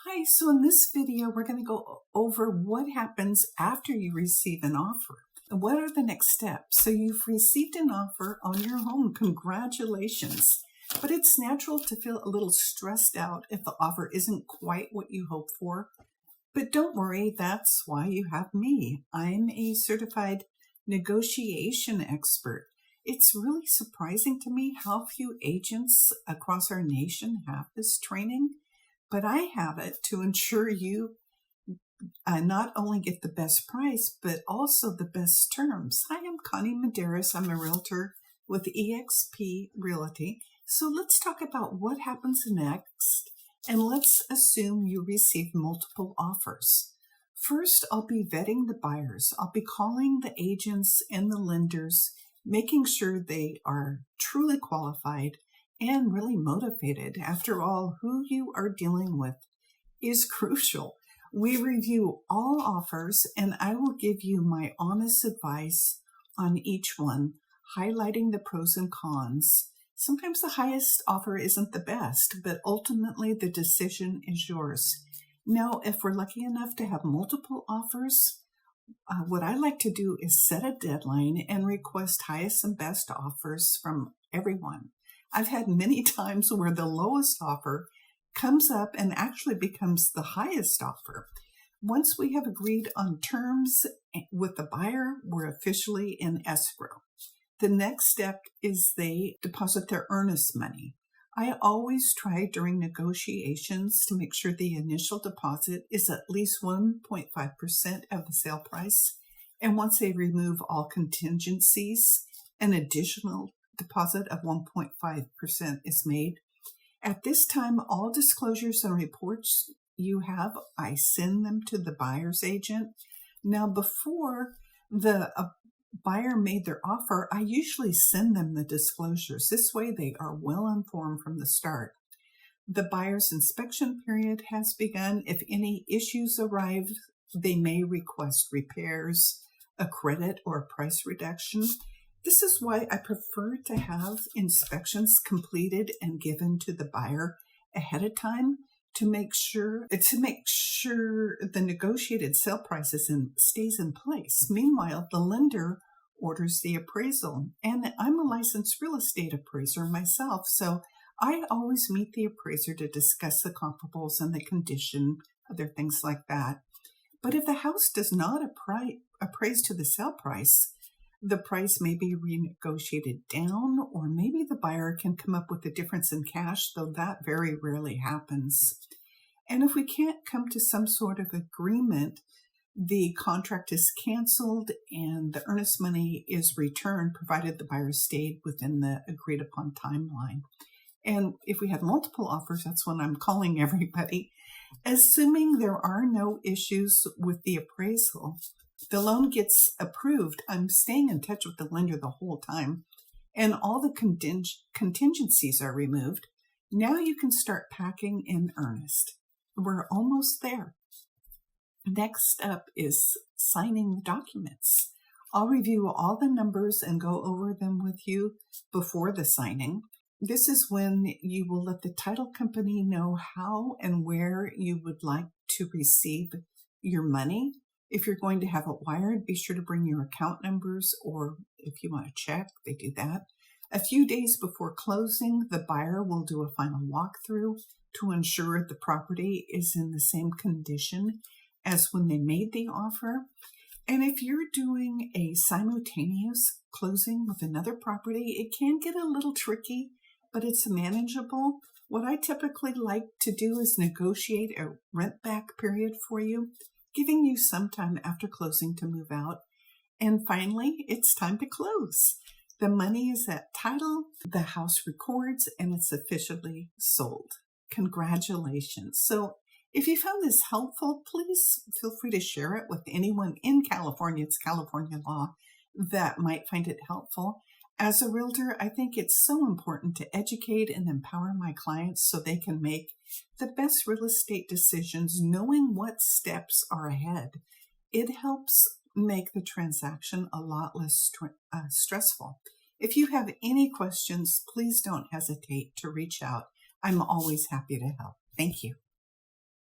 Hi, so in this video, we're going to go over what happens after you receive an offer. And what are the next steps? So you've received an offer on your home. Congratulations. But it's natural to feel a little stressed out if the offer isn't quite what you hoped for. But don't worry, that's why you have me. I'm a certified negotiation expert. It's really surprising to me how few agents across our nation have this training. But I have it to ensure you not only get the best price, but also the best terms. Hi, I'm Connie Medeiros. I'm a realtor with eXp Realty. So let's talk about what happens next, and let's assume you receive multiple offers. First, I'll be vetting the buyers. I'll be calling the agents and the lenders, making sure they are truly qualified and really motivated. After all, who you are dealing with is crucial. We review all offers, and I will give you my honest advice on each one, highlighting the pros and cons. Sometimes the highest offer isn't the best, but ultimately the decision is yours. Now, if we're lucky enough to have multiple offers, what I like to do is set a deadline and request highest and best offers from everyone. I've had many times where the lowest offer comes up and actually becomes the highest offer. Once we have agreed on terms with the buyer, we're officially in escrow. The next step is they deposit their earnest money. I always try during negotiations to make sure the initial deposit is at least 1.5% of the sale price. And once they remove all contingencies, an additional deposit of 1.5% is made. At this time, all disclosures and reports you have, I send them to the buyer's agent. Now, before the buyer made their offer, I usually send them the disclosures. This way they are well informed from the start. The buyer's inspection period has begun. If any issues arrive, they may request repairs, a credit, or a price reduction. This is why I prefer to have inspections completed and given to the buyer ahead of time to make sure the negotiated sale price stays in place. Meanwhile, the lender orders the appraisal, and I'm a licensed real estate appraiser myself, so I always meet the appraiser to discuss the comparables and the condition, other things like that. But if the house does not appraise to the sale price, the price may be renegotiated down, or maybe the buyer can come up with a difference in cash, though that very rarely happens. And if we can't come to some sort of agreement, the contract is canceled and the earnest money is returned, provided the buyer stayed within the agreed upon timeline. And if we have multiple offers, that's when I'm calling everybody. Assuming there are no issues with the appraisal, the loan gets approved. I'm staying in touch with the lender the whole time, and all the contingencies are removed. Now you can start packing in earnest. We're almost there. Next up is signing the documents. I'll review all the numbers and go over them with you before the signing. This is when you will let the title company know how and where you would like to receive your money. If you're going to have it wired, be sure to bring your account numbers, or if you want a check, they do that. A few days before closing, the buyer will do a final walkthrough to ensure the property is in the same condition as when they made the offer. And if you're doing a simultaneous closing with another property, it can get a little tricky, but it's manageable. What I typically like to do is negotiate a rent back period for you, giving you some time after closing to move out. And finally, it's time to close. The money is at title, the house records, and it's officially sold. Congratulations. So if you found this helpful, please feel free to share it with anyone in California. It's California law that might find it helpful. As a realtor, I think it's so important to educate and empower my clients so they can make the best real estate decisions, knowing what steps are ahead. It helps make the transaction a lot less stressful. If you have any questions, please don't hesitate to reach out. I'm always happy to help. Thank you.